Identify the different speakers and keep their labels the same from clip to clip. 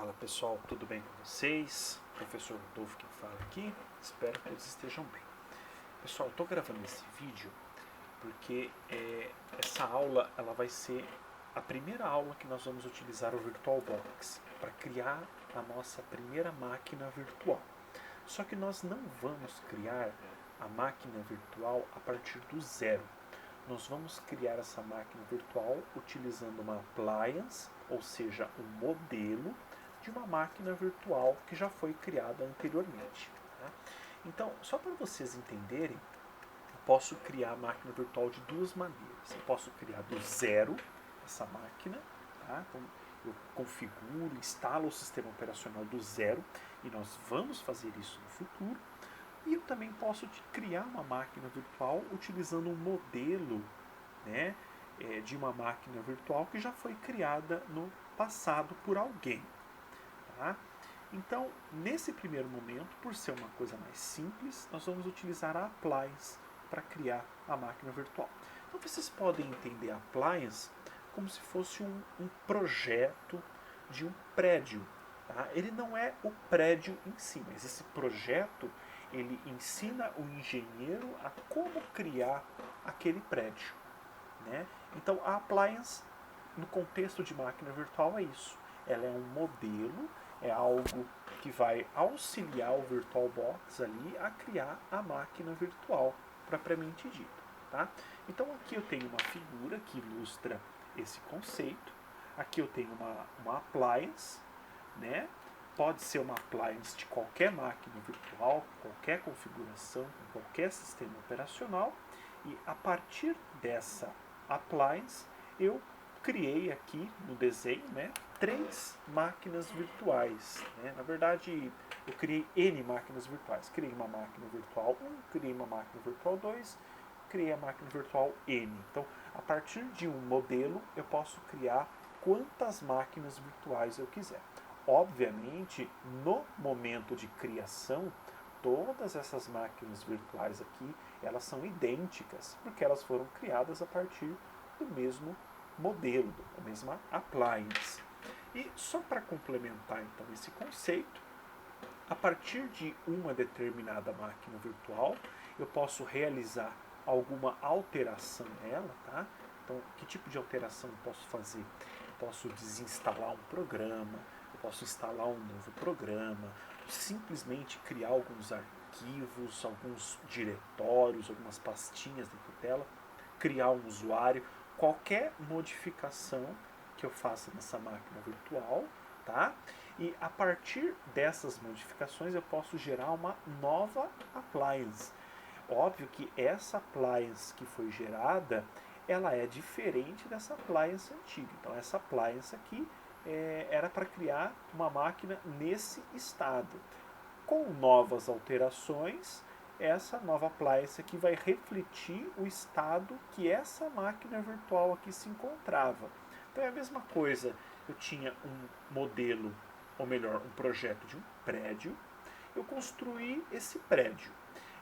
Speaker 1: Fala pessoal, tudo bem com vocês? Professor Rodolfo que fala aqui, espero que todos estejam bem. Pessoal, eu estou gravando esse vídeo porque essa aula ela vai ser a primeira aula que nós vamos utilizar o VirtualBox para criar a nossa primeira máquina virtual. Só que nós não vamos criar a máquina virtual a partir do zero. Nós vamos criar essa máquina virtual utilizando uma appliance, ou seja, um modelo de uma máquina virtual que já foi criada anteriormente. Tá? Então, só para vocês entenderem, eu posso criar a máquina virtual de duas maneiras. Eu posso criar do zero essa máquina, tá? Então, eu configuro, instalo o sistema operacional do zero, e nós vamos fazer isso no futuro. E eu também posso criar uma máquina virtual utilizando um modelo, né, de uma máquina virtual que já foi criada no passado por alguém. Tá? Então, nesse primeiro momento, por ser uma coisa mais simples, nós vamos utilizar a appliance para criar a máquina virtual. Então, vocês podem entender a appliance como se fosse um projeto de um prédio. Tá? Ele não é o prédio em si, mas esse projeto ele ensina o engenheiro a como criar aquele prédio. Né? Então, a appliance, no contexto de máquina virtual, é isso. Ela é um modelo, é algo que vai auxiliar o VirtualBox ali a criar a máquina virtual propriamente dita. Tá? Então, aqui eu tenho uma figura que ilustra esse conceito. Aqui eu tenho uma appliance, né? Pode ser uma appliance de qualquer máquina virtual, qualquer configuração, com qualquer sistema operacional. E a partir dessa appliance, eu criei aqui no desenho, né, 3 máquinas virtuais. Né? Na verdade, eu criei N máquinas virtuais. Criei uma máquina virtual 1, criei uma máquina virtual 2, criei a máquina virtual N. Então, a partir de um modelo, eu posso criar quantas máquinas virtuais eu quiser. Obviamente, no momento de criação, todas essas máquinas virtuais aqui, elas são idênticas, porque elas foram criadas a partir do mesmo modelo, da mesma appliance. E só para complementar então esse conceito, a partir de uma determinada máquina virtual, eu posso realizar alguma alteração nela, tá? Então, que tipo de alteração eu posso fazer? Eu posso desinstalar um programa, eu posso instalar um novo programa, simplesmente criar alguns arquivos, alguns diretórios, algumas pastinhas dentro dela, criar um usuário, qualquer modificação que eu faça nessa máquina virtual, tá? E a partir dessas modificações eu posso gerar uma nova appliance. Óbvio que essa appliance que foi gerada, ela é diferente dessa appliance antiga. Então essa appliance aqui era para criar uma máquina nesse estado. Com novas alterações, essa nova appliance aqui vai refletir o estado que essa máquina virtual aqui se encontrava. Então é a mesma coisa, eu tinha um modelo, ou melhor, um projeto de um prédio, eu construí esse prédio.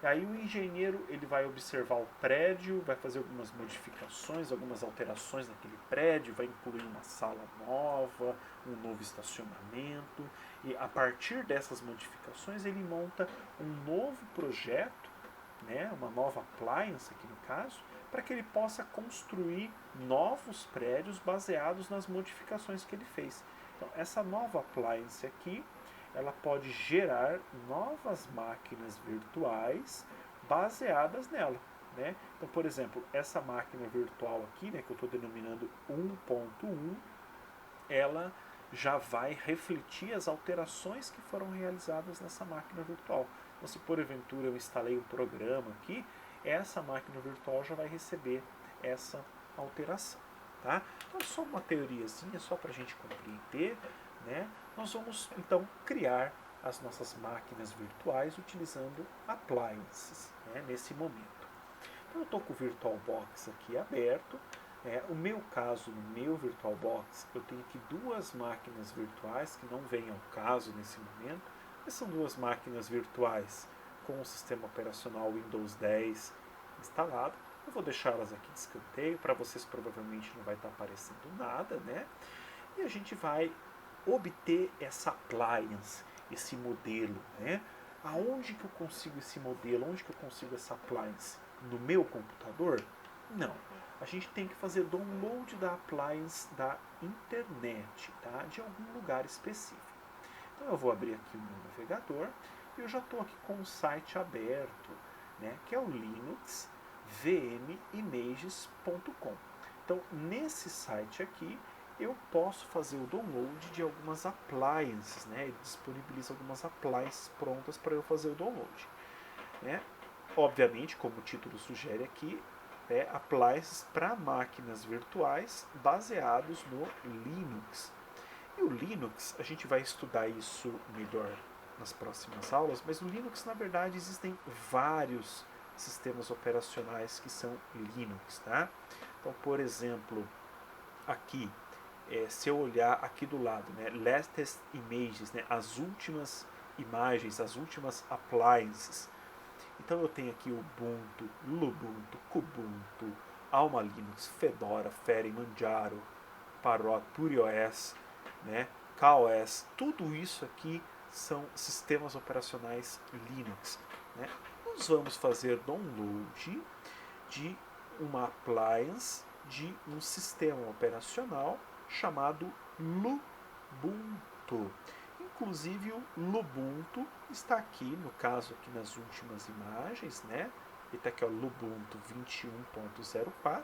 Speaker 1: Aí o engenheiro ele vai observar o prédio, vai fazer algumas modificações, algumas alterações naquele prédio, vai incluir uma sala nova, um novo estacionamento, e a partir dessas modificações ele monta um novo projeto, né, uma nova appliance aqui no caso, para que ele possa construir novos prédios baseados nas modificações que ele fez. Então essa nova appliance aqui, ela pode gerar novas máquinas virtuais baseadas nela. Né? Então, por exemplo, essa máquina virtual aqui, né, que eu estou denominando 1.1, ela já vai refletir as alterações que foram realizadas nessa máquina virtual. Então, se porventura eu instalei um programa aqui, essa máquina virtual já vai receber essa alteração. Tá? Então, é só uma teoriazinha, só para a gente compreender. Né? Nós vamos então criar as nossas máquinas virtuais utilizando appliances, né, nesse momento. Então eu estou com o VirtualBox aqui aberto. O meu caso, no meu VirtualBox, eu tenho aqui 2 máquinas virtuais que não vêm ao caso nesse momento, mas são 2 máquinas virtuais com o sistema operacional Windows 10 instalado. Eu vou deixá-las aqui de escanteio, para vocês provavelmente não vai estar aparecendo nada, né? E a gente vai obter essa appliance, esse modelo, né? Aonde que eu consigo esse modelo? Onde que eu consigo essa appliance? No meu computador? Não. A gente tem que fazer download da appliance da internet, tá? De algum lugar específico. Então eu vou abrir aqui o meu navegador e eu já estou aqui com o site aberto, né? Que é o linuxvmimages.com. Então nesse site aqui eu posso fazer o download de algumas appliances, né? Ele disponibiliza algumas appliances prontas para eu fazer o download, né? Obviamente, como o título sugere aqui, appliances para máquinas virtuais baseados no Linux. E o Linux, a gente vai estudar isso melhor nas próximas aulas, mas no Linux, na verdade, existem vários sistemas operacionais que são Linux, tá? Então, por exemplo, aqui, se eu olhar aqui do lado, né, latest images, né, as últimas imagens, as últimas appliances. Então eu tenho aqui Ubuntu, Lubuntu, Kubuntu, Alma Linux, Fedora, Fere, Manjaro, Parrot, PuriOS, né, KOS. Tudo isso aqui são sistemas operacionais Linux, né? Nós vamos fazer download de uma appliance de um sistema operacional chamado Lubuntu. Inclusive o Lubuntu está aqui, no caso aqui nas últimas imagens, né? Ele está aqui, ó, Lubuntu 21.04,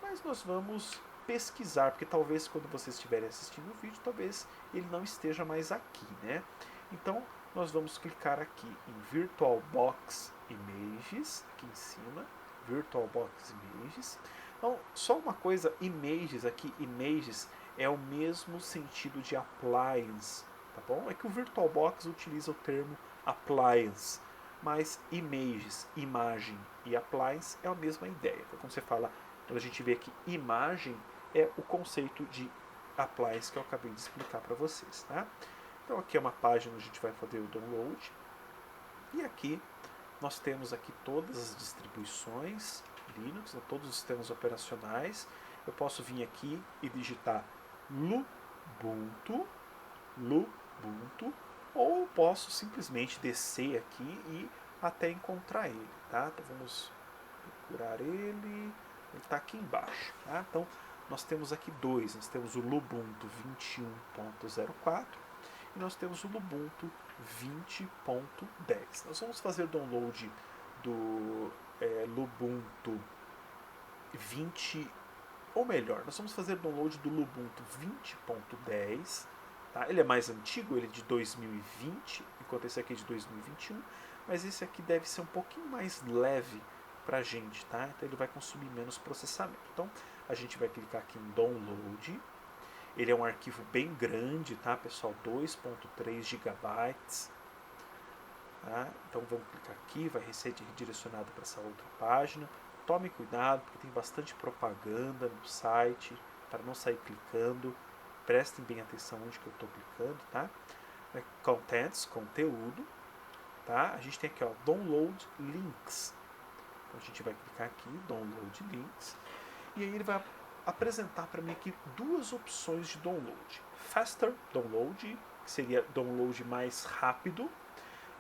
Speaker 1: mas nós vamos pesquisar, porque talvez quando vocês estiverem assistindo o vídeo, talvez ele não esteja mais aqui, né? Então nós vamos clicar aqui em VirtualBox Images, aqui em cima, VirtualBox Images. Então, só uma coisa, images aqui, images é o mesmo sentido de appliance, tá bom? É que o VirtualBox utiliza o termo appliance, mas images, imagem e appliance é a mesma ideia. Então, quando você fala, quando a gente vê que imagem é o conceito de appliance que eu acabei de explicar para vocês, tá? Então aqui é uma página onde a gente vai fazer o download. E aqui nós temos aqui todas as distribuições Linux, né, todos os sistemas operacionais. Eu posso vir aqui e digitar Lubuntu, ou eu posso simplesmente descer aqui e até encontrar ele, tá? Então vamos procurar ele está aqui embaixo, tá? Então nós temos aqui dois, nós temos o Lubuntu 21.04 e nós temos o Lubuntu 20.10. Nós vamos fazer download do Lubuntu 20, ou melhor, nós vamos fazer download do Lubuntu 20.10. Tá? Ele é mais antigo, ele é de 2020, enquanto esse aqui é de 2021, mas esse aqui deve ser um pouquinho mais leve para a gente, tá? Então ele vai consumir menos processamento. Então a gente vai clicar aqui em Download. Ele é um arquivo bem grande, tá, pessoal? 2.3 GB. Tá? Então vamos clicar aqui, vai ser redirecionado para essa outra página. Tome cuidado, porque tem bastante propaganda no site, para não sair clicando. Prestem bem atenção onde que eu estou clicando, tá? Contents, conteúdo, tá? A gente tem aqui, ó, Download Links. Então a gente vai clicar aqui, Download Links, e aí ele vai apresentar para mim aqui duas opções de download. Faster Download, que seria download mais rápido,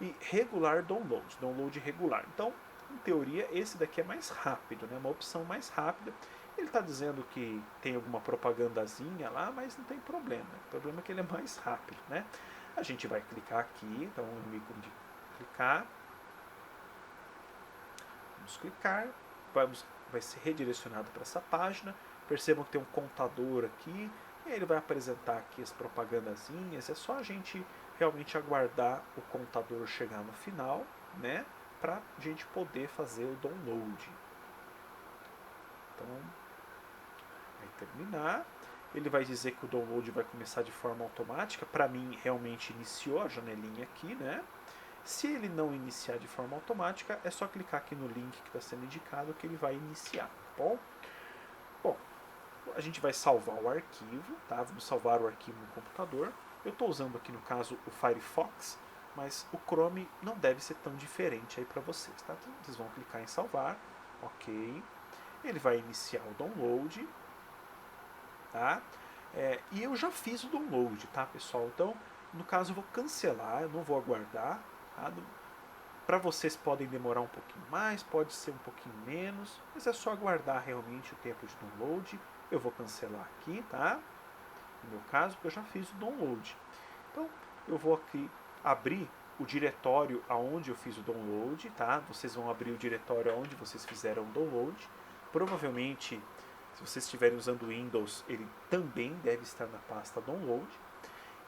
Speaker 1: e regular download, download regular. Então, em teoria, esse daqui é mais rápido, né? Uma opção mais rápida. Ele está dizendo que tem alguma propagandazinha lá, mas não tem problema. O problema é que ele é mais rápido, né? A gente vai clicar aqui, então o ícone de clicar. Vamos clicar, vai ser redirecionado para essa página. Percebam que tem um contador aqui, e ele vai apresentar aqui as propagandazinhas. É só a gente realmente aguardar o contador chegar no final, né, para a gente poder fazer o download. Então, vai terminar. Ele vai dizer que o download vai começar de forma automática. Para mim, realmente iniciou a janelinha aqui, né? Se ele não iniciar de forma automática, é só clicar aqui no link que está sendo indicado que ele vai iniciar, tá bom? Bom, a gente vai salvar o arquivo, tá? Vamos salvar o arquivo no computador. Eu estou usando aqui no caso o Firefox, mas o Chrome não deve ser tão diferente aí para vocês, tá? Então vocês vão clicar em salvar, ok. Ele vai iniciar o download, tá? E eu já fiz o download, tá, pessoal? Então, no caso, eu vou cancelar, eu não vou aguardar. Tá? Para vocês podem demorar um pouquinho mais, pode ser um pouquinho menos, mas é só aguardar realmente o tempo de download. Eu vou cancelar aqui, tá? No meu caso, porque eu já fiz o download. Então, eu vou aqui abrir o diretório aonde eu fiz o download, tá? Vocês vão abrir o diretório aonde vocês fizeram o download. Provavelmente, se vocês estiverem usando Windows, ele também deve estar na pasta download.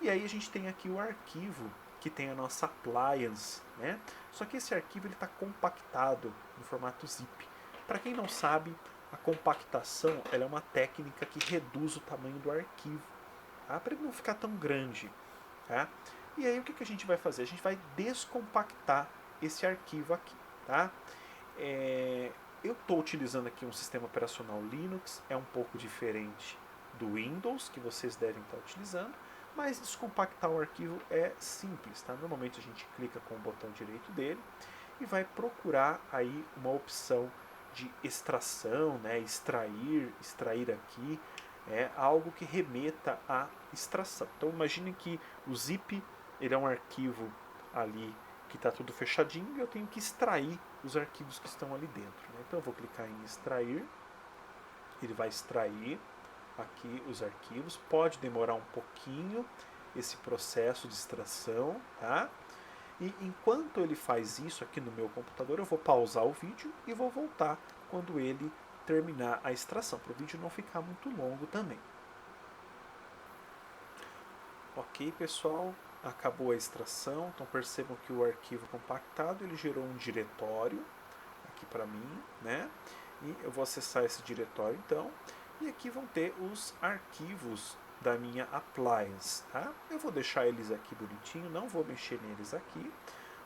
Speaker 1: E aí a gente tem aqui o arquivo que tem a nossa appliance, né? Só que esse arquivo está compactado no formato zip. Para quem não sabe, a compactação ela é uma técnica que reduz o tamanho do arquivo, tá? Para ele não ficar tão grande. Tá? E aí o que a gente vai fazer? A gente vai descompactar esse arquivo aqui. Tá? Eu estou utilizando aqui um sistema operacional Linux, é um pouco diferente do Windows, que vocês devem estar utilizando, mas descompactar o arquivo é simples. Tá? Normalmente a gente clica com o botão direito dele e vai procurar aí uma opção de extração, né? extrair aqui, algo que remeta à extração. Então imagine que o zip ele é um arquivo ali que está tudo fechadinho e eu tenho que extrair os arquivos que estão ali dentro. Né? Então eu vou clicar em extrair, ele vai extrair aqui os arquivos, pode demorar um pouquinho esse processo de extração, tá? E enquanto ele faz isso aqui no meu computador, eu vou pausar o vídeo e vou voltar quando ele terminar a extração, para o vídeo não ficar muito longo também. Ok, pessoal, acabou a extração, então percebam que o arquivo compactado ele gerou um diretório aqui para mim, né? E eu vou acessar esse diretório então, e aqui vão ter os arquivos da minha appliance, tá? Eu vou deixar eles aqui bonitinho, não vou mexer neles aqui.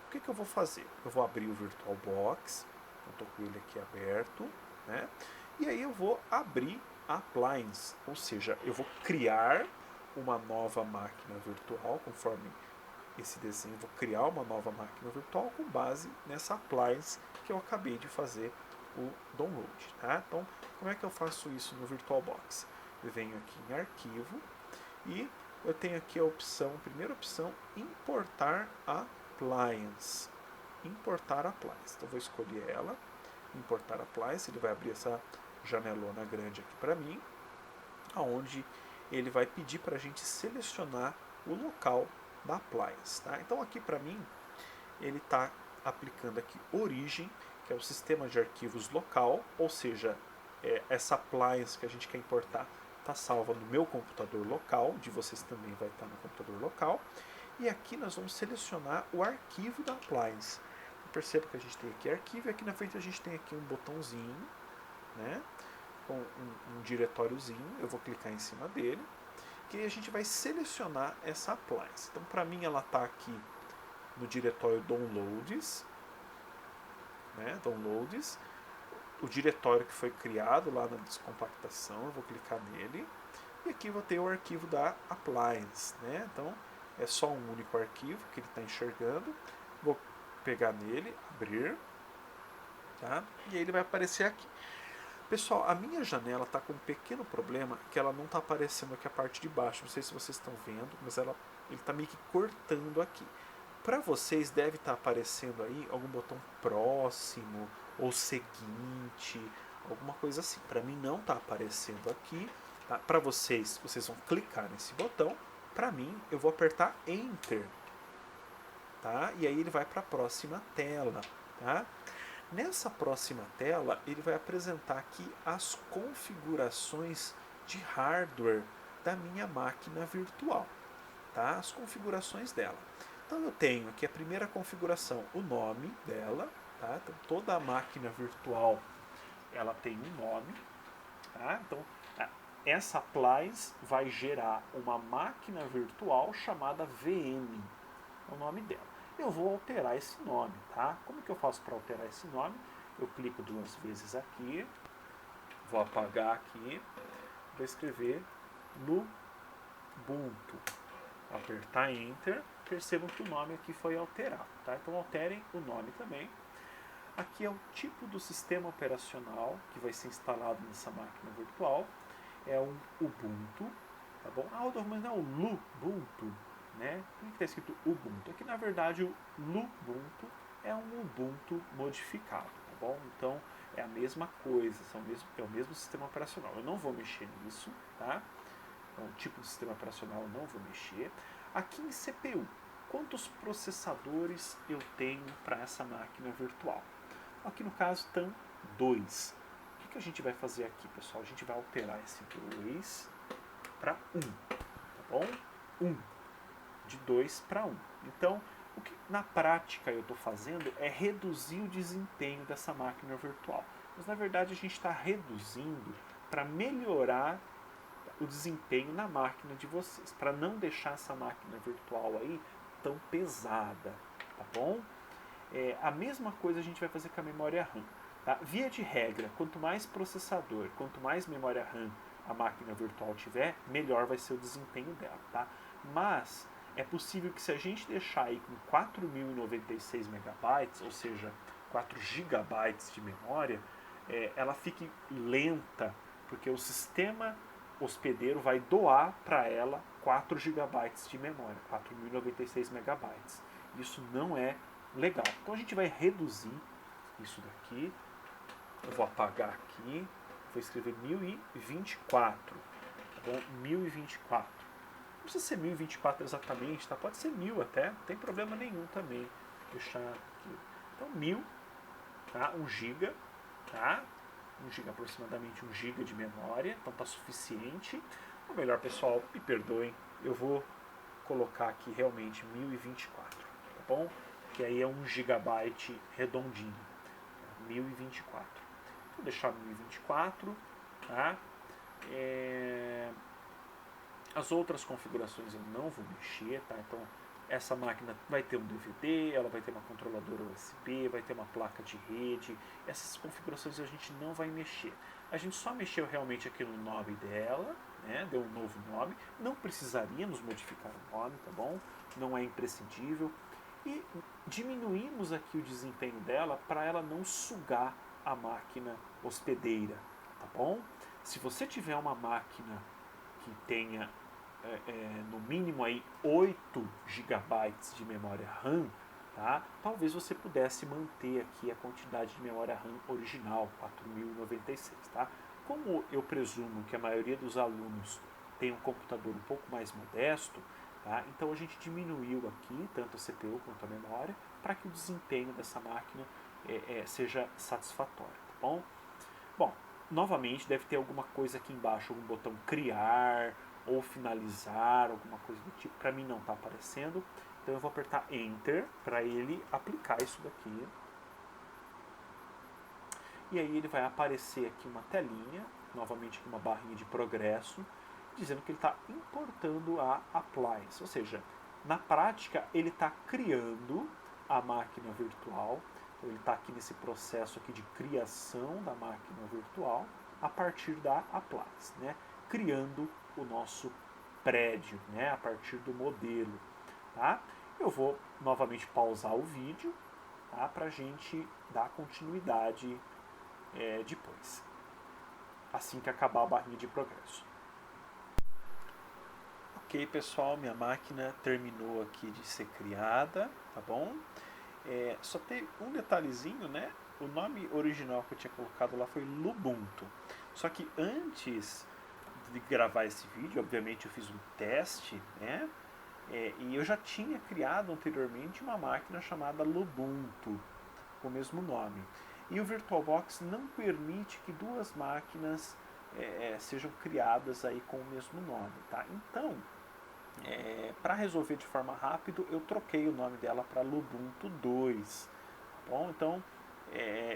Speaker 1: O que eu vou fazer? Eu vou abrir o VirtualBox, eu estou com ele aqui aberto, né? E aí eu vou abrir a appliance, ou seja, eu vou criar uma nova máquina virtual, conforme esse desenho, vou criar uma nova máquina virtual com base nessa appliance que eu acabei de fazer o download, tá? Então, como é que eu faço isso no VirtualBox? Eu venho aqui em arquivo e eu tenho aqui a opção, primeira opção, importar appliance. Importar appliance. Então, eu vou escolher ela, importar appliance, ele vai abrir essa janelona grande aqui para mim, aonde ele vai pedir para a gente selecionar o local da appliance. Tá? Então aqui para mim ele está aplicando aqui origem, que é o sistema de arquivos local, ou seja, essa appliance que a gente quer importar está salva no meu computador local, de vocês também vai estar no computador local, e aqui nós vamos selecionar o arquivo da appliance. Perceba que a gente tem aqui arquivo e aqui na frente a gente tem aqui um botãozinho, né? Com um diretóriozinho, eu vou clicar em cima dele, que aí a gente vai selecionar essa appliance. Então, para mim, ela está aqui no diretório Downloads, né? Downloads, o diretório que foi criado lá na descompactação, eu vou clicar nele, e aqui vou ter o arquivo da appliance, né? Então, é só um único arquivo que ele está enxergando, vou pegar nele, abrir, tá? E aí ele vai aparecer aqui. Pessoal, a minha janela está com um pequeno problema que ela não está aparecendo aqui a parte de baixo. Não sei se vocês estão vendo, mas ele está meio que cortando aqui. Para vocês deve estar aparecendo aí algum botão próximo ou seguinte, alguma coisa assim. Para mim não está aparecendo aqui. Tá? Para vocês vão clicar nesse botão. Para mim, eu vou apertar Enter. Tá? E aí ele vai para a próxima tela. Tá? Nessa próxima tela, ele vai apresentar aqui as configurações de hardware da minha máquina virtual, tá? As configurações dela. Então eu tenho aqui a primeira configuração, o nome dela, tá? Então toda a máquina virtual ela tem um nome, tá? Então essa appliance vai gerar uma máquina virtual chamada VM, é o nome dela. Eu vou alterar esse nome, tá? Como que eu faço para alterar esse nome? Eu clico 2 vezes aqui, vou apagar aqui, vou escrever no Ubuntu, apertar Enter, percebam que o nome aqui foi alterado, tá? Então alterem o nome também. Aqui é o tipo do sistema operacional que vai ser instalado nessa máquina virtual, é um Ubuntu, tá bom? Ah, Rodolfo, mas não é o Lubuntu, né? Por que está escrito Ubuntu? É que na verdade o Lubuntu é um Ubuntu modificado, tá bom? Então é a mesma coisa, é o mesmo sistema operacional. Eu não vou mexer nisso, tá? Então, o tipo de sistema operacional eu não vou mexer. Aqui em CPU, quantos processadores eu tenho para essa máquina virtual? Aqui no caso estão 2. O que a gente vai fazer aqui, pessoal? A gente vai alterar esse 2 para 1, tá bom? 1, de 2 para 1. Então, o que na prática eu estou fazendo é reduzir o desempenho dessa máquina virtual. Mas na verdade a gente está reduzindo para melhorar o desempenho na máquina de vocês, para não deixar essa máquina virtual aí tão pesada, tá bom? A mesma coisa a gente vai fazer com a memória RAM. Tá? Via de regra, quanto mais processador, quanto mais memória RAM a máquina virtual tiver, melhor vai ser o desempenho dela. Tá? Mas é possível que se a gente deixar aí com 4096 megabytes, ou seja, 4 gigabytes de memória, ela fique lenta, porque o sistema hospedeiro vai doar para ela 4 gigabytes de memória, 4096 megabytes. Isso não é legal. Então a gente vai reduzir isso daqui. Eu vou apagar aqui. Vou escrever 1024. Tá bom? 1024. Não precisa ser 1024 exatamente, tá? Pode ser 1000 até. Não tem problema nenhum também. Vou deixar aqui. Então 1000, tá? 1 GB, tá? 1 GB, aproximadamente 1 GB de memória. Então tá suficiente. Ou melhor, pessoal, me perdoem. Eu vou colocar aqui realmente 1024, tá bom? Que aí é 1 GB redondinho, 1024. Vou deixar 1024, tá? As outras configurações eu não vou mexer, tá? Então essa máquina vai ter um DVD, ela vai ter uma controladora USB, vai ter uma placa de rede. Essas configurações a gente não vai mexer. A gente só mexeu realmente aqui no nome dela, né? Deu um novo nome. Não precisaríamos modificar o nome, tá bom? Não é imprescindível. E diminuímos aqui o desempenho dela para ela não sugar a máquina hospedeira, tá bom? Se você tiver uma máquina que tenha no mínimo aí 8 GB de memória RAM, tá? Talvez você pudesse manter aqui a quantidade de memória RAM original, 4096, tá? Como eu presumo que a maioria dos alunos tem um computador um pouco mais modesto, tá? Então a gente diminuiu aqui tanto a CPU quanto a memória para que o desempenho dessa máquina seja satisfatório, tá bom? Bom, novamente deve ter alguma coisa aqui embaixo, algum botão criar ou finalizar, alguma coisa do tipo. Para mim não está aparecendo, então eu vou apertar Enter para ele aplicar isso daqui. E aí ele vai aparecer aqui uma telinha, novamente aqui uma barrinha de progresso, dizendo que ele está importando a appliance, ou seja, na prática ele está criando a máquina virtual. Então ele está aqui nesse processo aqui de criação da máquina virtual a partir da appliance, né? Criando o nosso prédio, né? A partir do modelo, tá? Eu vou novamente pausar o vídeo, tá? Para a gente dar continuidade depois, assim que acabar a barrinha de progresso. Ok, pessoal, minha máquina terminou aqui de ser criada, tá bom? Só tem um detalhezinho, né? O nome original que eu tinha colocado lá foi Lubuntu. Só que antes de gravar esse vídeo, obviamente eu fiz um teste, né? E eu já tinha criado anteriormente uma máquina chamada Lubuntu, com o mesmo nome. E o VirtualBox não permite que duas máquinas sejam criadas aí com o mesmo nome, tá? Então, para resolver de forma rápida, eu troquei o nome dela para Lubuntu 2. Tá bom? Então,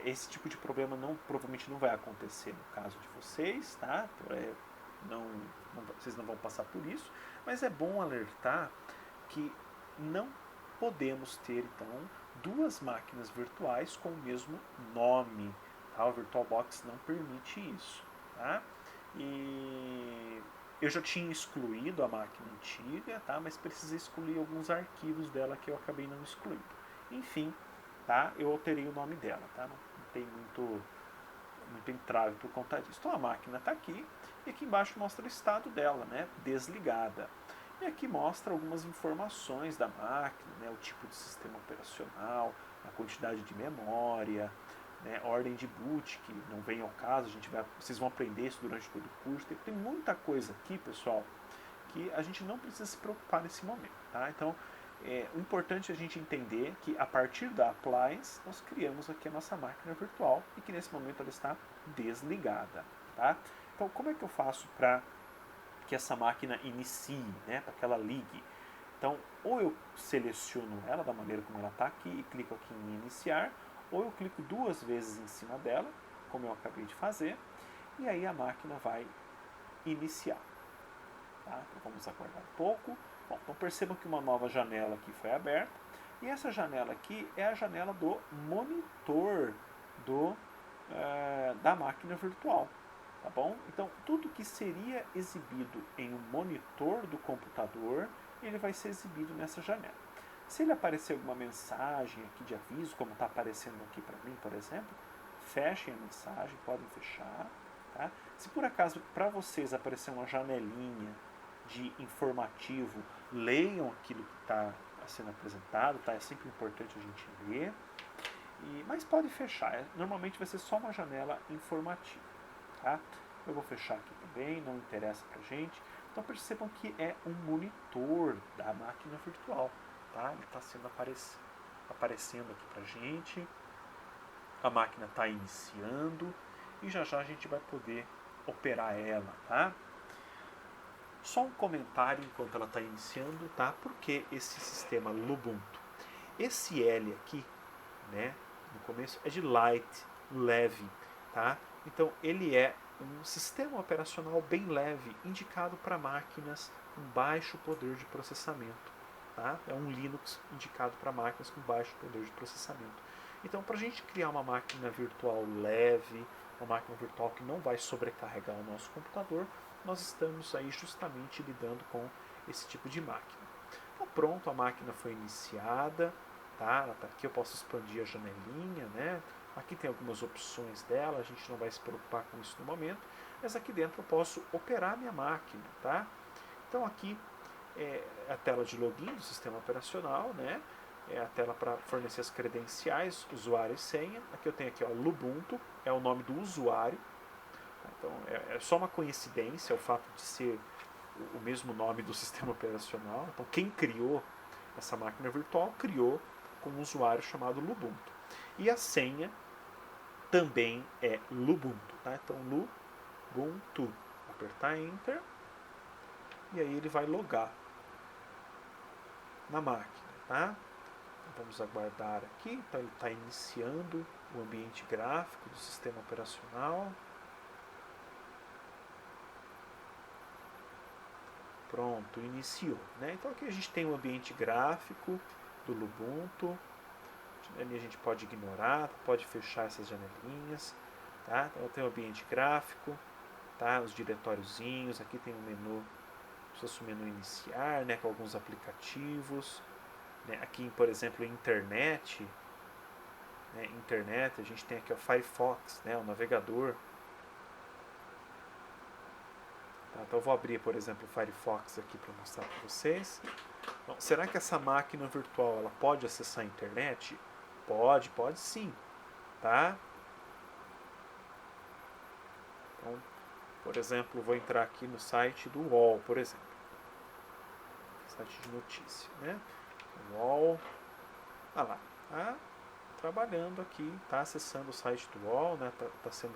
Speaker 1: esse tipo de problema provavelmente não vai acontecer no caso de vocês, tá? Vocês não vão passar por isso, mas é bom alertar que não podemos ter, então, duas máquinas virtuais com o mesmo nome. Tá? O VirtualBox não permite isso. Tá? E eu já tinha excluído a máquina antiga, tá? Mas precisei excluir alguns arquivos dela que eu acabei não excluindo. Enfim, tá? Eu alterei o nome dela, tá? Não tem muito entrave por conta disso. Então a máquina está aqui e aqui embaixo mostra o estado dela, né, desligada. E aqui mostra algumas informações da máquina, né, o tipo de sistema operacional, a quantidade de memória, né, ordem de boot, que não vem ao caso, vocês vão aprender isso durante todo o curso. Tem muita coisa aqui, pessoal, que a gente não precisa se preocupar nesse momento. Tá? Então, o importante é a gente entender que a partir da appliance, nós criamos aqui a nossa máquina virtual e que nesse momento ela está desligada. Tá? Então, como é que eu faço para que essa máquina inicie, né, para que ela ligue? Então, ou eu seleciono ela da maneira como ela está aqui e clico aqui em iniciar, ou eu clico 2 vezes em cima dela, como eu acabei de fazer, e aí a máquina vai iniciar. Tá? Então vamos aguardar um pouco. Bom, então percebam que uma nova janela aqui foi aberta, e essa janela aqui é a janela do monitor da máquina virtual. Tá bom? Então, tudo que seria exibido em um monitor do computador, ele vai ser exibido nessa janela. Se ele aparecer alguma mensagem aqui de aviso, como está aparecendo aqui para mim, por exemplo, fechem a mensagem, podem fechar. Tá? Se por acaso para vocês aparecer uma janelinha de informativo, leiam aquilo que está sendo apresentado, tá? É sempre importante a gente ler. Mas pode fechar, normalmente vai ser só uma janela informativa. Tá? Eu vou fechar aqui também, não interessa pra gente. Então percebam que é um monitor da máquina virtual. Tá? Ele está sendo aparecendo aqui pra gente. A máquina está iniciando e já já a gente vai poder operar ela. Tá? Só um comentário enquanto ela está iniciando, tá? Porque esse sistema Lubuntu, esse L aqui, né, no começo é de light, leve, tá? Então ele é um sistema operacional bem leve, indicado para máquinas com baixo poder de processamento, tá? É um Linux indicado para máquinas com baixo poder de processamento. Então, para a gente criar uma máquina virtual leve, uma máquina virtual que não vai sobrecarregar o nosso computador, nós estamos aí justamente lidando com esse tipo de máquina. Então pronto, a máquina foi iniciada, tá? Ela tá aqui, eu posso expandir a janelinha, né? Aqui tem algumas opções dela, a gente não vai se preocupar com isso no momento, mas aqui dentro eu posso operar minha máquina, tá? Então aqui é a tela de login do sistema operacional, né? É a tela para fornecer as credenciais, usuário e senha. Aqui eu tenho aqui, ó, Lubuntu, é o nome do usuário. Então é só uma coincidência o fato de ser o mesmo nome do sistema operacional. Então quem criou essa máquina virtual criou com um usuário chamado Lubuntu. E a senha também é Lubuntu. Tá? Então Lubuntu. Vou apertar Enter e aí ele vai logar na máquina. Tá? Então, vamos aguardar aqui. Então ele está iniciando o ambiente gráfico do sistema operacional. Pronto, iniciou. Né? Então aqui a gente tem o ambiente gráfico do Lubuntu. Ali a gente pode ignorar, pode fechar essas janelinhas. Tá? Então eu tenho o ambiente gráfico, tá? Os diretóriozinhos. Aqui tem um menu, se fosse o menu iniciar, né? Com alguns aplicativos. Né? Aqui, por exemplo, internet. Né? Internet, a gente tem aqui o Firefox, né? O navegador. Então eu vou abrir, por exemplo, o Firefox aqui para mostrar para vocês. Então, será que essa máquina virtual ela pode acessar a internet? Pode sim. Tá? Então, por exemplo, vou entrar aqui no site do UOL, por exemplo. Site de notícia, né? UOL. Olha lá. Tá trabalhando aqui, tá acessando o site do UOL, né? Tá sendo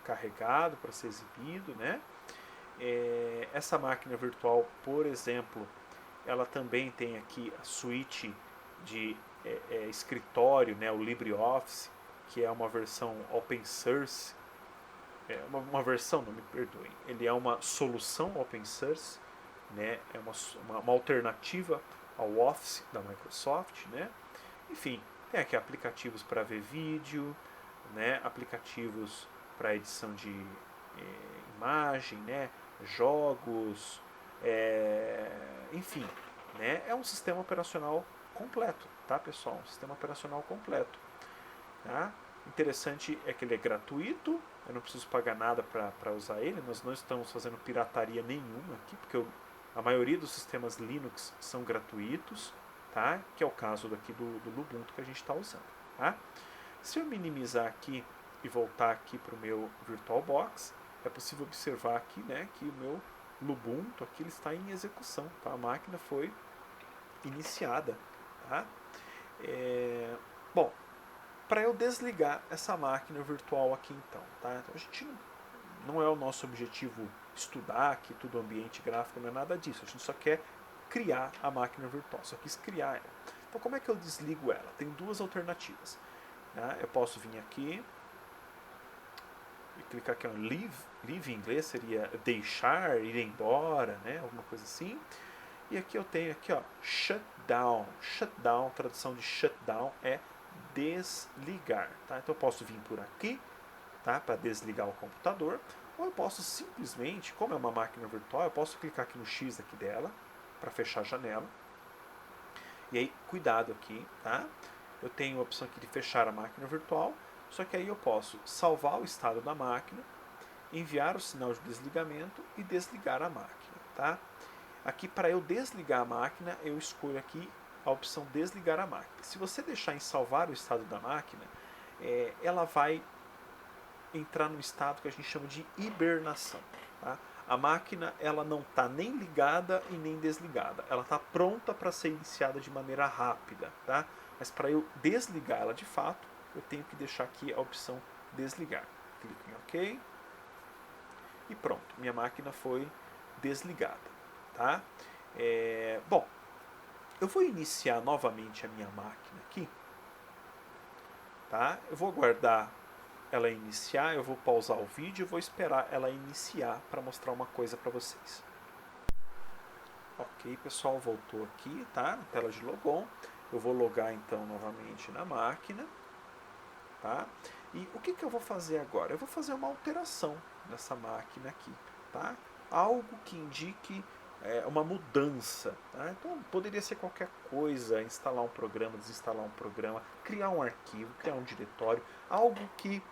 Speaker 1: carregado para ser exibido, né? Essa máquina virtual, por exemplo, ela também tem aqui a suíte de escritório, né, o LibreOffice, que é uma versão open source, uma versão, não me perdoem, ele é uma solução open source, né, é uma alternativa ao Office da Microsoft, né? Enfim, tem aqui aplicativos para ver vídeo, né, aplicativos para edição de imagem, né, jogos, enfim, né, é um sistema operacional completo, tá, pessoal? Um sistema operacional completo, tá? Interessante é que ele é gratuito, eu não preciso pagar nada para usar ele, nós não estamos fazendo pirataria nenhuma aqui, porque a maioria dos sistemas Linux são gratuitos, tá? Que é o caso daqui do Ubuntu que a gente está usando. Tá? Se eu minimizar aqui e voltar aqui para o meu VirtualBox, é possível observar aqui, né, que o meu Ubuntu aqui ele está em execução, tá? A máquina foi iniciada. Tá? Bom, para eu desligar essa máquina virtual aqui então, tá? Então a gente não é o nosso objetivo estudar aqui tudo ambiente gráfico, não é nada disso, a gente só quer criar a máquina virtual, só quis criar ela. Então como é que eu desligo ela? Tem duas alternativas. Né? Eu posso vir aqui e clicar aqui, ó, leave em inglês seria deixar, ir embora, né? Alguma coisa assim. E aqui eu tenho aqui, ó, shutdown. Shutdown, tradução de shutdown é desligar, tá? Então eu posso vir por aqui, tá, para desligar o computador, ou eu posso simplesmente, como é uma máquina virtual, eu posso clicar aqui no X aqui dela para fechar a janela. E aí, cuidado aqui, tá? Eu tenho a opção aqui de fechar a máquina virtual, só que aí eu posso salvar o estado da máquina, enviar o sinal de desligamento e desligar a máquina, tá? Aqui, para eu desligar a máquina, eu escolho aqui a opção desligar a máquina. Se você deixar em salvar o estado da máquina, ela vai entrar no estado que a gente chama de hibernação. Tá? A máquina ela não está nem ligada e nem desligada. Ela está pronta para ser iniciada de maneira rápida. Tá? Mas para eu desligar ela de fato, eu tenho que deixar aqui a opção desligar. Clico em OK. E pronto, minha máquina foi desligada. Tá? Bom, eu vou iniciar novamente a minha máquina aqui. Tá? Eu vou aguardar ela iniciar, eu vou pausar o vídeo e vou esperar ela iniciar para mostrar uma coisa para vocês. Ok, pessoal, voltou aqui, tá? Na tela de logon. Eu vou logar então novamente na máquina. Tá? E o que eu vou fazer agora? Eu vou fazer uma alteração nessa máquina aqui. Tá? Algo que indique uma mudança. Tá? Então poderia ser qualquer coisa, instalar um programa, desinstalar um programa, criar um arquivo, criar um diretório, algo que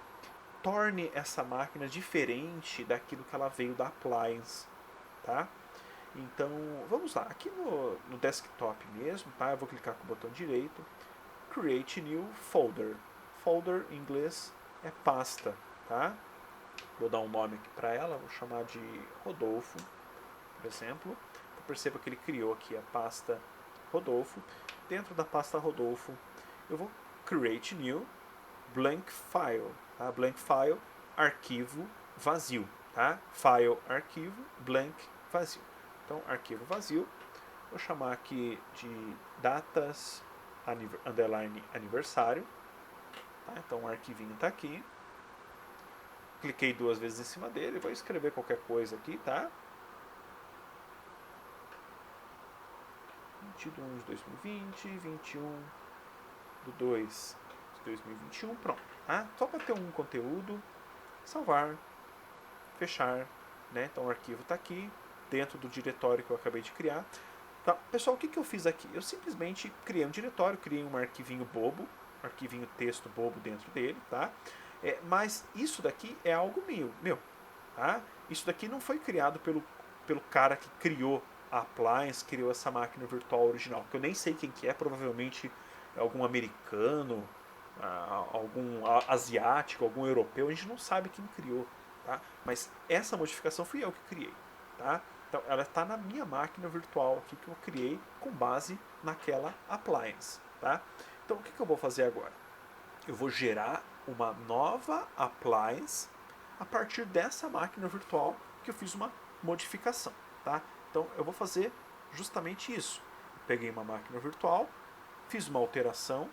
Speaker 1: torne essa máquina diferente daquilo que ela veio da appliance. Tá? Então vamos lá, aqui no desktop mesmo, tá? Eu vou clicar com o botão direito, Create New Folder. Folder em inglês é pasta. Tá? Vou dar um nome aqui para ela, vou chamar de Rodolfo, por exemplo. Então, perceba que ele criou aqui a pasta Rodolfo. Dentro da pasta Rodolfo, eu vou Create New Blank File. Tá? Blank File, arquivo vazio. Tá? File, arquivo, blank, vazio. Então, arquivo vazio. Vou chamar aqui de datas underline aniversário. Tá? Então, o arquivinho está aqui. Cliquei duas vezes em cima dele. Vou escrever qualquer coisa aqui, tá? 21 de 2020, 21 de 2 de 2021, pronto. Tá? Só para ter um conteúdo, salvar, fechar, né? Então o arquivo está aqui, dentro do diretório que eu acabei de criar. Tá? Pessoal, o que eu fiz aqui? Eu simplesmente criei um diretório, criei um arquivinho bobo, um arquivinho texto bobo dentro dele, tá? Mas isso daqui é algo meu, tá? Isso daqui não foi criado pelo cara que criou a appliance, criou essa máquina virtual original, que eu nem sei quem que é, provavelmente algum americano, algum asiático, algum europeu, a gente não sabe quem criou, tá? Mas essa modificação fui eu que criei, tá? Então ela está na minha máquina virtual aqui que eu criei com base naquela appliance, tá? Então o que eu vou fazer agora? Eu vou gerar uma nova appliance a partir dessa máquina virtual que eu fiz uma modificação, tá? Então eu vou fazer justamente isso. Peguei uma máquina virtual, fiz uma alteração,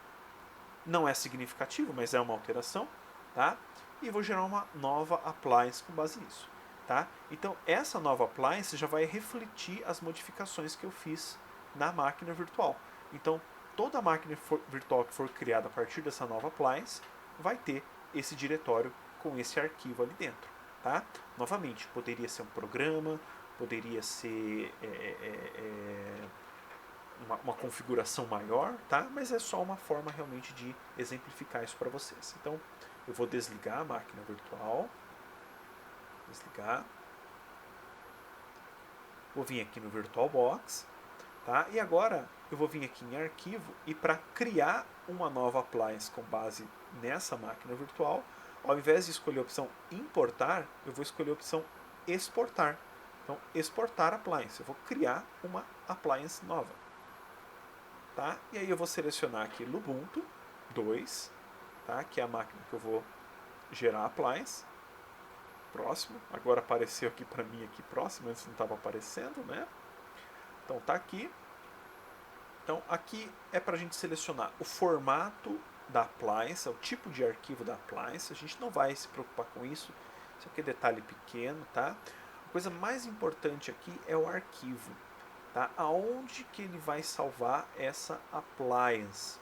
Speaker 1: não é significativo, mas é uma alteração, tá? E vou gerar uma nova appliance com base nisso, tá? Então essa nova appliance já vai refletir as modificações que eu fiz na máquina virtual. Então toda a máquina virtual que for criada a partir dessa nova appliance vai ter esse diretório com esse arquivo ali dentro, tá? Novamente, poderia ser um programa, poderia ser uma configuração maior, tá? Mas é só uma forma realmente de exemplificar isso para vocês. Então, eu vou desligar a máquina virtual, desligar, vou vir aqui no VirtualBox, tá? E agora eu vou vir aqui em arquivo e para criar uma nova appliance com base nessa máquina virtual, ao invés de escolher a opção importar, eu vou escolher a opção exportar. Então, exportar appliance. Eu vou criar uma appliance nova. Tá? E aí eu vou selecionar aqui Lubuntu 2, tá? Que é a máquina que eu vou gerar a appliance. Próximo. Agora apareceu aqui para mim aqui próximo, antes não estava aparecendo, né? Então tá aqui. Então aqui é para a gente selecionar o formato da appliance, o tipo de arquivo da appliance. A gente não vai se preocupar com isso. Isso aqui é detalhe pequeno, tá? A coisa mais importante aqui é o arquivo, tá? Aonde que ele vai salvar essa appliance?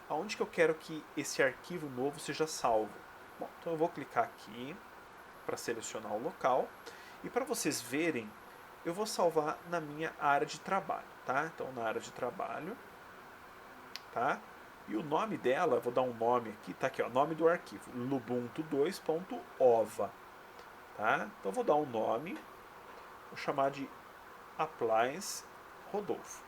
Speaker 1: Aonde que eu quero que esse arquivo novo seja salvo? Bom, então eu vou clicar aqui para selecionar o local e para vocês verem, eu vou salvar na minha área de trabalho, tá? Então na área de trabalho, tá? E o nome dela, vou dar um nome aqui, tá aqui, ó, nome do arquivo, lubuntu2.ova. Tá? Então eu vou dar um nome, vou chamar de appliance Rodolfo.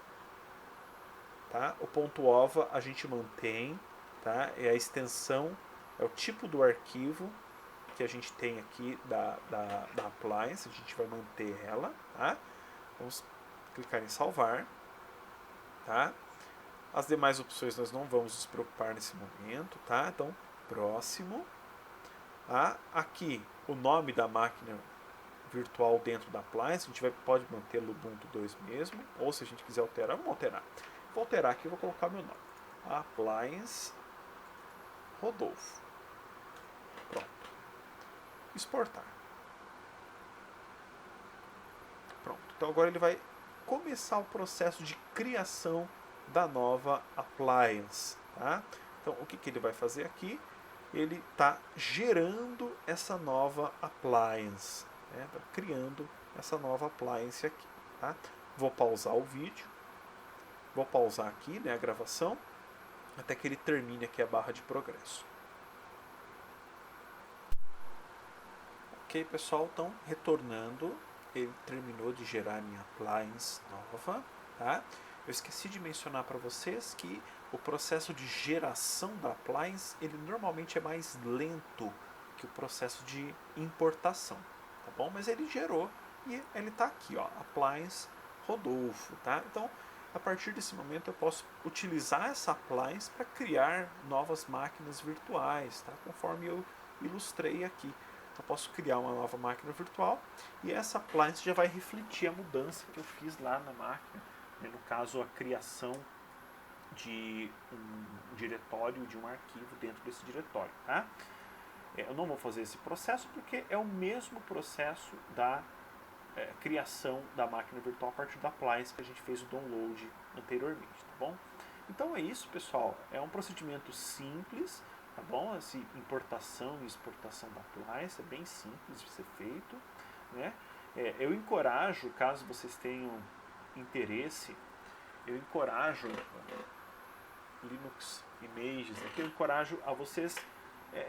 Speaker 1: Tá? O .ova a gente mantém, tá? É a extensão, é o tipo do arquivo que a gente tem aqui da appliance, a gente vai manter ela. Tá? Vamos clicar em salvar. Tá? As demais opções nós não vamos nos preocupar nesse momento. Tá? Então, próximo. Tá? Aqui o nome da máquina virtual dentro da appliance, a gente pode manter o Ubuntu 2 mesmo, ou se a gente quiser alterar, vamos alterar. Vou alterar aqui, vou colocar meu nome. Appliance Rodolfo. Pronto. Exportar. Pronto. Então agora ele vai começar o processo de criação da nova appliance. Tá? Então o que ele vai fazer aqui? Ele está gerando essa nova appliance, né? Tá criando essa nova appliance aqui. Tá? Vou pausar o vídeo, vou pausar aqui, né, a gravação, até que ele termine aqui a barra de progresso. Ok, pessoal, então retornando, ele terminou de gerar a minha appliance nova. Tá? Eu esqueci de mencionar para vocês que o processo de geração da appliance, ele normalmente é mais lento que o processo de importação, tá bom? Mas ele gerou e ele está aqui, ó, appliance Rodolfo, tá? Então, a partir desse momento eu posso utilizar essa appliance para criar novas máquinas virtuais, tá? Conforme eu ilustrei aqui. Eu posso criar uma nova máquina virtual e essa appliance já vai refletir a mudança que eu fiz lá na máquina, né? No caso, a criação de um diretório, de um arquivo dentro desse diretório. Tá? Eu não vou fazer esse processo porque é o mesmo processo da criação da máquina virtual a partir da appliance que a gente fez o download anteriormente. Tá bom? Então é isso, pessoal. É um procedimento simples, tá bom? Essa importação e exportação da appliance é bem simples de ser feito, né? Eu encorajo, caso vocês tenham interesse, eu encorajo Linux Images, aqui eu encorajo a vocês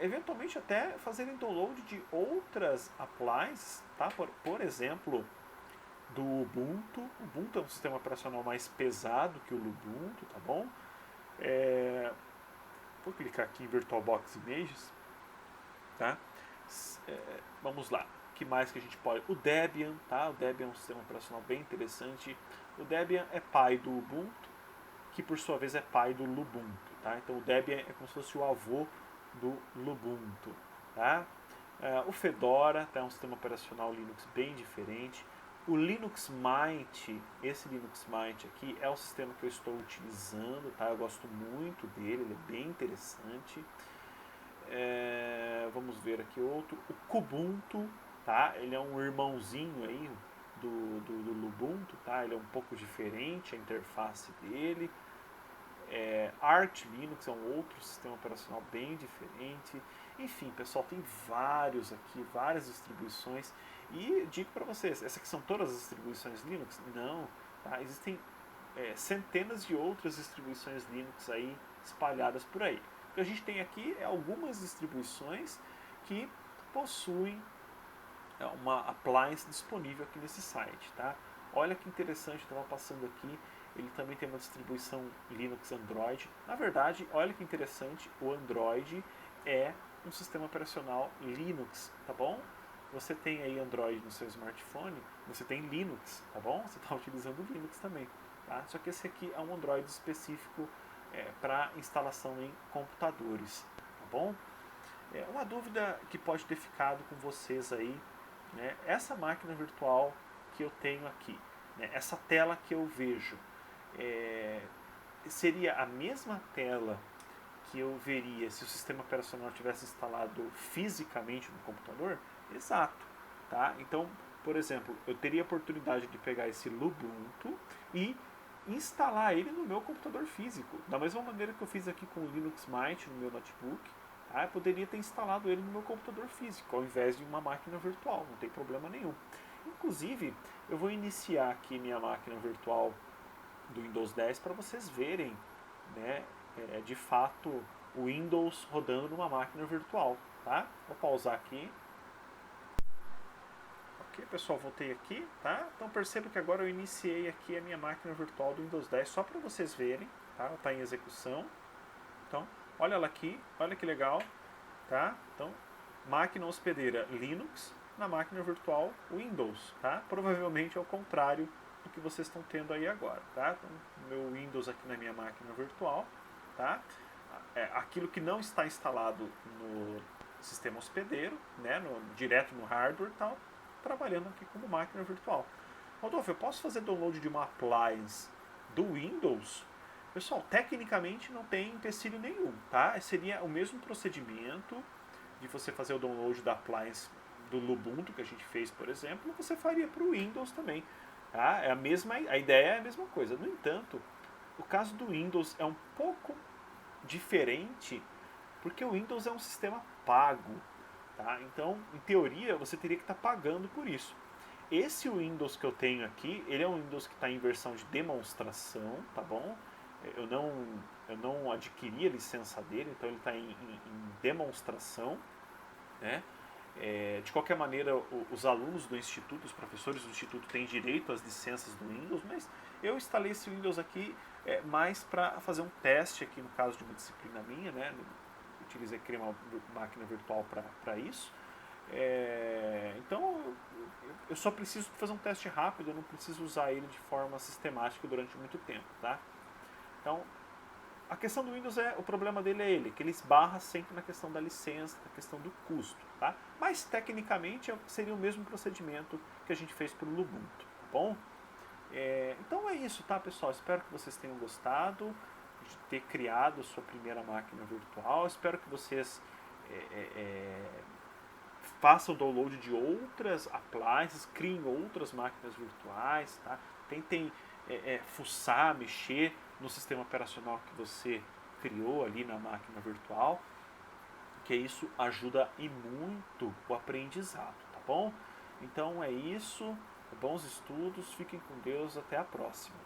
Speaker 1: eventualmente até fazerem download de outras appliances, tá? Por exemplo, do Ubuntu. O Ubuntu é um sistema operacional mais pesado que o Lubuntu, tá bom? Vou clicar aqui em VirtualBox Images, tá? Vamos lá. O que mais que a gente pode? O Debian, tá? O Debian é um sistema operacional bem interessante. O Debian é pai do Ubuntu, que por sua vez é pai do Lubuntu, tá? Então o Debian é como se fosse o avô do Lubuntu, tá? O Fedora, tá? É um sistema operacional Linux bem diferente. O Linux Mint, esse Linux Mint aqui é o sistema que eu estou utilizando, tá? Eu gosto muito dele, ele é bem interessante. Vamos ver aqui outro, o Kubuntu, tá? Ele é um irmãozinho aí do Lubuntu, tá? Ele é um pouco diferente a interface dele. Arch Linux é um outro sistema operacional bem diferente. Enfim, pessoal, tem vários aqui, várias distribuições. E digo para vocês, essas aqui são todas as distribuições Linux? Não, tá? Existem centenas de outras distribuições Linux aí espalhadas por aí. que a gente tem aqui é algumas distribuições que possuem uma appliance disponível aqui nesse site, tá? Olha que interessante, estava passando aqui, ele também tem uma distribuição Linux Android. Na verdade, olha que interessante, o Android é um sistema operacional Linux, tá bom? Você tem aí Android no seu smartphone, você tem Linux, tá bom? Você está utilizando Linux também, tá? Só que esse aqui é um Android específico para instalação em computadores, tá bom? Uma dúvida que pode ter ficado com vocês aí, né? Essa máquina virtual que eu tenho aqui, né? Essa tela que eu vejo, seria a mesma tela que eu veria se o sistema operacional tivesse instalado fisicamente no computador? Exato, tá? Então, por exemplo, eu teria a oportunidade de pegar esse Lubuntu e instalar ele no meu computador físico, da mesma maneira que eu fiz aqui com o Linux Mint no meu notebook. Tá? Eu poderia ter instalado ele no meu computador físico, ao invés de uma máquina virtual, não tem problema nenhum. Inclusive, eu vou iniciar aqui minha máquina virtual do Windows 10 para vocês verem, né, de fato o Windows rodando numa máquina virtual, tá? Vou pausar aqui. Ok, pessoal, voltei aqui, tá? Então perceba que agora eu iniciei aqui a minha máquina virtual do Windows 10 só para vocês verem, tá? Ela está em execução. Então, olha ela aqui, olha que legal, tá? Então, máquina hospedeira Linux na máquina virtual Windows, tá? Provavelmente é o contrário do que vocês estão tendo aí agora, tá? Então, meu Windows aqui na minha máquina virtual, tá? Aquilo que não está instalado no sistema hospedeiro, né? Direto no hardware, tá trabalhando aqui como máquina virtual. Rodolfo, eu posso fazer download de uma appliance do Windows? Pessoal, tecnicamente não tem empecilho nenhum, tá? Seria o mesmo procedimento de você fazer o download da appliance do Lubuntu que a gente fez, por exemplo, você faria para o Windows também, tá? A ideia é a mesma coisa. No entanto, o caso do Windows é um pouco diferente, porque o Windows é um sistema pago, tá? Então, em teoria, você teria que estar pagando por isso. Esse Windows que eu tenho aqui, ele é um Windows que está em versão de demonstração, tá bom? Eu não adquiri a licença dele, então ele está em demonstração, né? De qualquer maneira, os alunos do Instituto, os professores do Instituto têm direito às licenças do Windows, mas eu instalei esse Windows aqui mais para fazer um teste aqui no caso de uma disciplina minha, né? Utilizei, criei uma máquina virtual para isso. Então eu só preciso fazer um teste rápido, eu não preciso usar ele de forma sistemática durante muito tempo, tá? Então, a questão do Windows o problema dele é que ele esbarra sempre na questão da licença, na questão do custo, tá? Mas tecnicamente seria o mesmo procedimento que a gente fez para o Lubuntu, tá bom? Então é isso, tá, pessoal? Espero que vocês tenham gostado de ter criado a sua primeira máquina virtual. Espero que vocês façam o download de outras appliances, criem outras máquinas virtuais, tá? Tentem fuçar, mexer no sistema operacional que você criou ali na máquina virtual, que isso ajuda e muito o aprendizado, tá bom? Então é isso, bons estudos, fiquem com Deus, até a próxima.